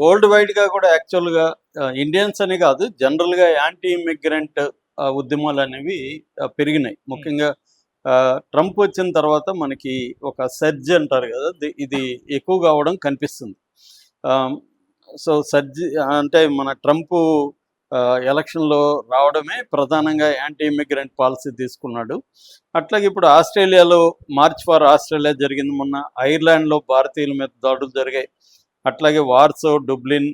World వైడ్‌గా కూడా యాక్చువల్‌గా ఇండియన్స్ అని కాదు, జనరల్‌గా యాంటీ ఇమ్మిగ్రెంట్ ఉద్యమాలనేవి పెరిగినాయి. ముఖ్యంగా ట్రంప్ వచ్చిన తర్వాత మనకి ఒక సర్జ్ అంటారు కదా! ఇది ఎక్కువగా అవ్వడం కనిపిస్తుంది. ఆహ్, సో, సర్జ్ అంటే మన ట్రంపు ఎలక్షన్‌లో రావడమే ప్రధానంగా యాంటీ ఇమ్మిగ్రెంట్ పాలసీ తీసుకున్నాడు. అట్లాగే ఇప్పుడు ఆస్ట్రేలియాలో మార్చ్ ఫర్ ఆస్ట్రేలియా జరిగింది మొన్న. ఐర్లాండ్‌లో భారతీయుల మీద దాడులు జరిగాయి. అట్లాగే వార్సో, డుబ్లిన్,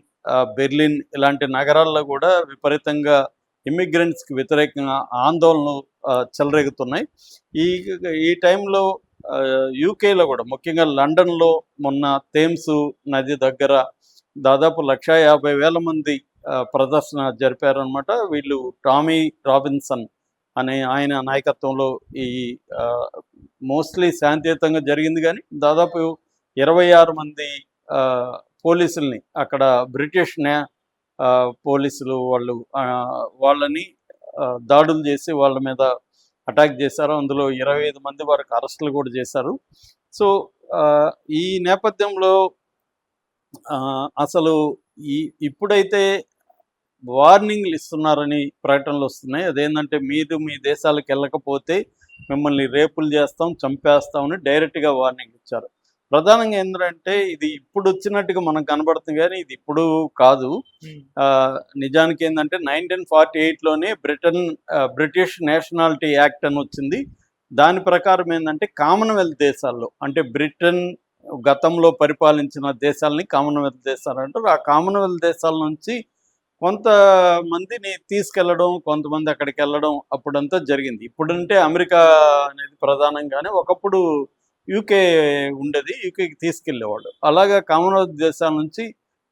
బెర్లిన్ ఇలాంటి నగరాల్లో కూడా విపరీతంగా ఇమ్మిగ్రెంట్స్‌కి వ్యతిరేకంగా ఆందోళనలు చెలరేగుతున్నాయి. ఈ ఈ టైంలో యూకేలో కూడా ముఖ్యంగా లండన్‌లో మొన్న థేమ్స్ నది దగ్గర దాదాపు 150,000 మంది ప్రదర్శన జరిపారనమాట. వీళ్ళు టామీ రాబిన్సన్ అనే ఆయన నాయకత్వంలో ఈ మోస్ట్లీ శాంతియుతంగా జరిగింది. కానీ దాదాపు 26 మంది పోలీసుల్ని అక్కడ బ్రిటిష్ పోలీసులు వాళ్ళని దాడులు చేసి వాళ్ళ మీద అటాక్ చేశారు. అందులో 25 మంది వరకు అరెస్టులు కూడా చేశారు. సో ఈ నేపథ్యంలో అసలు ఇప్పుడైతే వార్నింగ్లు ఇస్తున్నారని ప్రకటనలు వస్తున్నాయి. అదేంటంటే మీరు మీ దేశాలకు వెళ్ళకపోతే మిమ్మల్ని రేపులు చేస్తాం, చంపేస్తామని డైరెక్ట్గా వార్నింగ్ ఇచ్చారు. ప్రధానంగా ఏంటంటే ఇది ఇప్పుడు వచ్చినట్టుగా మనకు కనబడుతుంది, కానీ ఇది ఇప్పుడు కాదు. నిజానికి ఏంటంటే 1948లోనే బ్రిటిష్ నేషనాలిటీ యాక్ట్ అని వచ్చింది. దాని ప్రకారం ఏంటంటే కామన్వెల్త్ దేశాల్లో, అంటే బ్రిటన్ గతంలో పరిపాలించిన దేశాలని కామన్వెల్త్ దేశాలు అంటారు. ఆ కామన్వెల్త్ దేశాల నుంచి కొంతమందిని తీసుకెళ్లడం, కొంతమంది అక్కడికి వెళ్ళడం అప్పుడంతా జరిగింది. ఇప్పుడంటే అమెరికా అనేది ప్రధానంగానే, ఒకప్పుడు యూకే ఉండేది, యూకేకి తీసుకెళ్లేవాడు. అలాగా కామన్వెల్త్ దేశాల నుంచి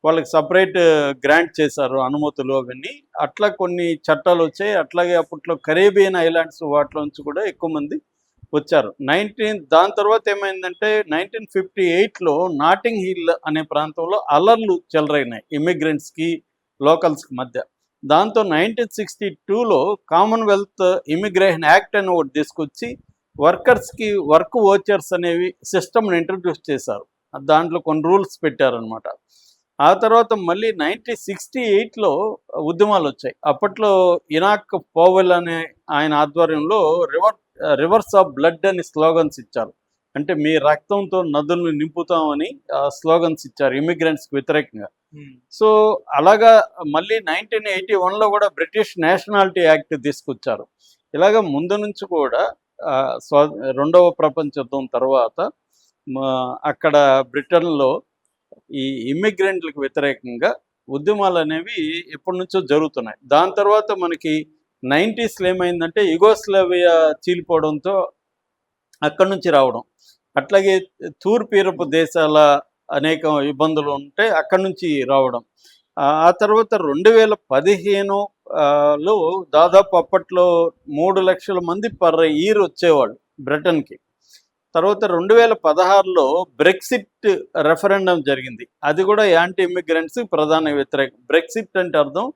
వాళ్ళకి సపరేట్ గ్రాంట్ చేశారు అనుమతులు అవన్నీ. అట్లా కొన్ని చట్టాలు వచ్చాయి. అట్లాగే అప్పట్లో కరేబియన్ ఐలాండ్స్ వాటిలో నుంచి కూడా ఎక్కువ మంది వచ్చారు. దాని తర్వాత ఏమైందంటే 1958లో నాటింగ్ హిల్ అనే ప్రాంతంలో అల్లర్లు చెలరైనాయి ఇమిగ్రెంట్స్కి లోకల్స్కి మధ్య. దాంతో 1962లో కామన్వెల్త్ ఇమిగ్రేషన్ యాక్ట్ అని ఒకటి తీసుకొచ్చి వర్కర్స్కి వర్క్ వోచర్స్ అనేవి సిస్టమ్ని ఇంట్రడ్యూస్ చేశారు. దాంట్లో కొన్ని రూల్స్ పెట్టారనమాట. ఆ తర్వాత మళ్ళీ 1968లో ఉద్యమాలు వచ్చాయి. అప్పట్లో ఇనాక్ పోవెల్ అనే ఆయన ఆధ్వర్యంలో రివర్స్ ఆఫ్ బ్లడ్ అని స్లోగన్స్ ఇచ్చారు. అంటే మీ రక్తంతో నదులను నింపుతామని స్లోగన్స్ ఇచ్చారు ఇమిగ్రెంట్స్కి వ్యతిరేకంగా. సో అలాగా మళ్ళీ 1981లో కూడా బ్రిటిష్ నేషనాలిటీ యాక్ట్ తీసుకొచ్చారు. ఇలాగ ముందు నుంచి కూడా రెండవ ప్రపంచ యుద్ధం తర్వాత అక్కడ బ్రిటన్లో ఈ ఇమ్మిగ్రెంట్లకు వ్యతిరేకంగా ఉద్యమాలు అనేవి ఎప్పటి నుంచో జరుగుతున్నాయి. దాని తర్వాత మనకి 90స్లో ఏమైందంటే యుగోస్లావియా చీలిపోవడంతో అక్కడి నుంచి రావడం, అట్లాగే తూర్పు దేశాల అనేక ఇబ్బందులు ఉంటే అక్కడి నుంచి రావడం. ఆ తర్వాత 2015లో దాదాపు అప్పట్లో 3 లక్షల మంది పర్ ఇయర్ వచ్చేవాళ్ళు బ్రిటన్కి. తర్వాత 2016లో బ్రెక్సిట్ రెఫరెండం జరిగింది. అది కూడా యాంటీ ఇమ్మిగ్రెంట్స్ ప్రధాన వ్యతిరేకం. బ్రెక్సిట్ అంటే అర్థం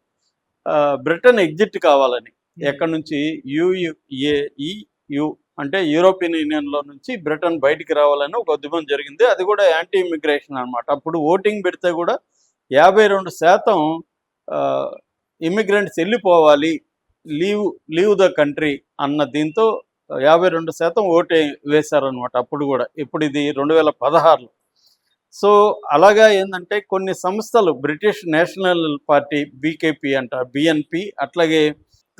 బ్రిటన్ ఎగ్జిట్ కావాలని. ఎక్కడి నుంచి? యుఏఈయు అంటే యూరోపియన్ యూనియన్లో నుంచి బ్రిటన్ బయటికి రావాలని ఒక ఉద్యమం జరిగింది. అది కూడా యాంటీ ఇమ్మిగ్రేషన్ అనమాట. అప్పుడు ఓటింగ్ పెడితే కూడా 52% ఇమ్మిగ్రెంట్స్ వెళ్ళిపోవాలి, లీవ్ ద కంట్రీ అన్న దీంతో 52% ఓటే వేశారనమాట అప్పుడు కూడా. ఇప్పుడు ఇది 2016లో. సో అలాగా ఏంటంటే కొన్ని సంస్థలు, బ్రిటిష్ నేషనల్ పార్టీ బీకేపీ అంట, బిఎన్పి, అట్లాగే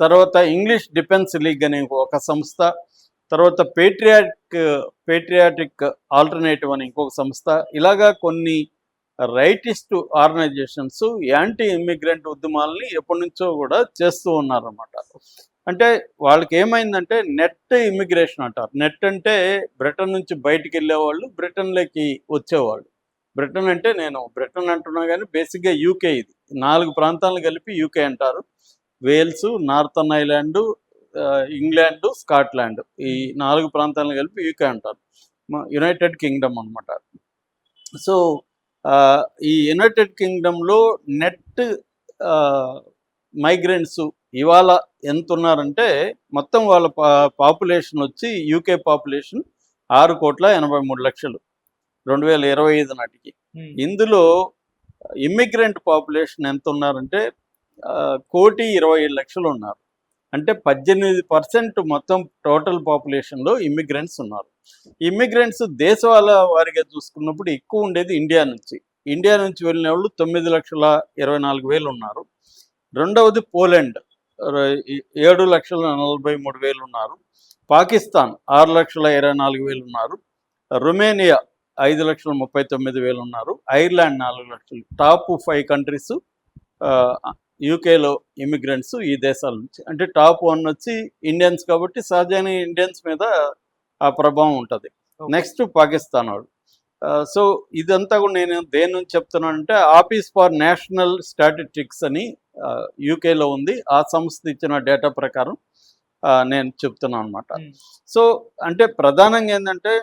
తర్వాత ఇంగ్లీష్ డిఫెన్స్ లీగ్ అనే ఒక సంస్థ, తర్వాత పేట్రియాటిక్ ఆల్టర్నేటివ్ అని ఇంకొక సంస్థ, ఇలాగా కొన్ని రైటిస్ట్ ఆర్గనైజేషన్స్ యాంటీ ఇమ్మిగ్రెంట్ ఉద్యమాలని ఎప్పటి నుంచో కూడా చేస్తూ ఉన్నారన్నమాట. అంటే వాళ్ళకి ఏమైందంటే నెట్ ఇమ్మిగ్రేషన్ అంటారు. నెట్ అంటే బ్రిటన్ నుంచి బయటికి వెళ్ళేవాళ్ళు బ్రిటన్లోకి వచ్చేవాళ్ళు. బ్రిటన్ అంటే నేను బ్రిటన్ అంటున్నా కానీ బేసిక్గా యూకే. ఇది 4 ప్రాంతాలను కలిపి యూకే అంటారు. Wales, northern Ireland, England, Scotland, ఈ 4 ప్రాంతాలను కలిపి యూకే అంటారు. యునైటెడ్ కింగ్డమ్ అనమాట. సో ఈ యునైటెడ్ కింగ్డమ్లో నెట్ మైగ్రెంట్స్ ఇవాళ ఎంత ఉన్నారంటే, మొత్తం వాళ్ళ పాపులేషన్ వచ్చి యూకే పాపులేషన్ 6,83,00,000 2025 నాటికి. ఇందులో ఇమ్మిగ్రెంట్ పాపులేషన్ ఎంత ఉన్నారంటే 1,27,00,000 ఉన్నారు. అంటే 18% మొత్తం టోటల్ పాపులేషన్లో ఇమ్మిగ్రెంట్స్ ఉన్నారు. ఇమ్మిగ్రెంట్స్ దేశాల వారిగా చూసుకున్నప్పుడు ఎక్కువ ఉండేది ఇండియా నుంచి. ఇండియా నుంచి వెళ్ళిన వాళ్ళు 9,24,000 ఉన్నారు. రెండవది పోలాండ్ 7,43,000 ఉన్నారు. పాకిస్తాన్ 6,24,000 ఉన్నారు. రొమేనియా 5,39,000 ఉన్నారు. ఐర్లాండ్ 4,00,000. టాప్ 5 కంట్రీస్ యూకేలో ఇమిగ్రెంట్స్ ఈ దేశాల నుంచి. అంటే టాప్ 1 వచ్చి ఇండియన్స్ కాబట్టి సహజంగా ఇండియన్స్ మీద ఆ ప్రభావం ఉంటుంది. నెక్స్ట్ పాకిస్తాన్ వాళ్ళు. సో ఇదంతా కూడా నేను దేని నుంచి చెప్తున్నానంటే ఆఫీస్ ఫర్ నేషనల్ స్టాటిస్టిక్స్ అని యూకేలో ఉంది. ఆ సంస్థ ఇచ్చిన డేటా ప్రకారం నేను చెప్తున్నాను అనమాట. సో అంటే ప్రధానంగా ఏంటంటే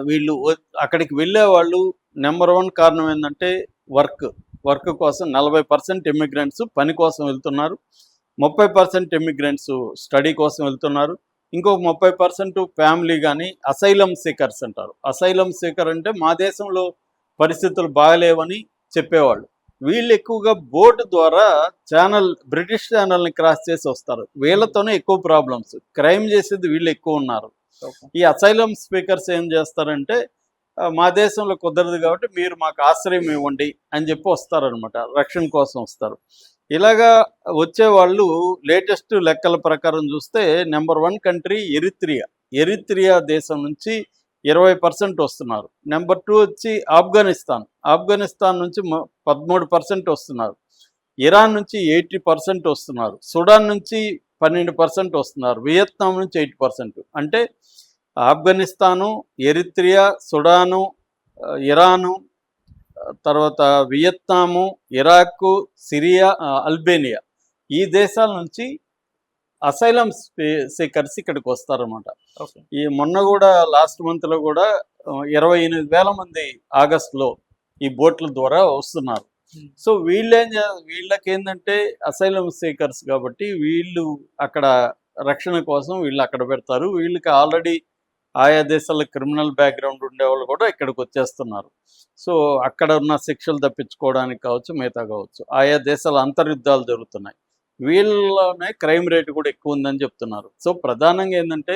వీళ్ళు అక్కడికి వెళ్ళే వాళ్ళు నెంబర్ 1 కారణం ఏంటంటే వర్క్ కోసం 40% ఇమ్మిగ్రెంట్స్ పని కోసం వెళ్తున్నారు. 30% ఇమ్మిగ్రెంట్స్ స్టడీ కోసం వెళ్తున్నారు. ఇంకో 30% ఫ్యామిలీ కానీ అసైలం సీకర్స్ అంటారు. అసైలం సీకర్ అంటే మా దేశంలో పరిస్థితులు బాగలేవని చెప్పేవాళ్ళు. వీళ్ళు ఎక్కువగా బోట్ ద్వారా బ్రిటిష్ ఛానల్ని క్రాస్ చేసి వస్తారు. వీళ్ళతోనే ఎక్కువ ప్రాబ్లమ్స్, క్రైమ్ చేసేది వీళ్ళు ఎక్కువ ఉన్నారు. ఈ అసైలం స్పీకర్స్ ఏం చేస్తారంటే మా దేశంలో కుదరదు కాబట్టి మీరు మాకు ఆశ్రయం ఇవ్వండి అని చెప్పి వస్తారనమాట. రక్షణ కోసం వస్తారు. ఇలాగా వచ్చేవాళ్ళు లేటెస్ట్ లెక్కల ప్రకారం చూస్తే నెంబర్ 1 కంట్రీ ఎరిత్రియా దేశం నుంచి 20% వస్తున్నారు. నెంబర్ 2 వచ్చి ఆఫ్ఘనిస్తాన్ నుంచి 13% వస్తున్నారు. ఇరాన్ నుంచి 80% వస్తున్నారు. సుడాన్ నుంచి 12% వస్తున్నారు. వియత్నాం నుంచి 8%. అంటే ఆఫ్ఘనిస్తాను, ఎరిత్రియా, సుడాను, ఇరాను, తర్వాత వియత్నాము, ఇరాక్, సిరియా, అల్బేనియా ఈ దేశాల నుంచి అసైలం సీకర్స్ ఇక్కడికి వస్తారన్నమాట. ఈ మొన్న కూడా లాస్ట్ మంత్లో కూడా 28,000 మంది ఆగస్టులో ఈ బోట్ల ద్వారా వస్తున్నారు. సో వీళ్ళకి ఏంటంటే అసైలం సీకర్స్ కాబట్టి వీళ్ళు అక్కడ రక్షణ కోసం వీళ్ళు అక్కడ పెడతారు. వీళ్ళకి ఆల్రెడీ ఆయా దేశాల క్రిమినల్ బ్యాక్గ్రౌండ్ ఉండేవాళ్ళు కూడా ఇక్కడికి వచ్చేస్తున్నారు. సో అక్కడ ఉన్న శిక్షలు తప్పించుకోవడానికి కావచ్చు, మిగతా కావచ్చు. ఆయా దేశాల అంతర్యుద్ధాలు జరుగుతున్నాయి. వీళ్ళలోనే క్రైమ్ రేటు కూడా ఎక్కువ ఉందని చెప్తున్నారు. సో ప్రధానంగా ఏంటంటే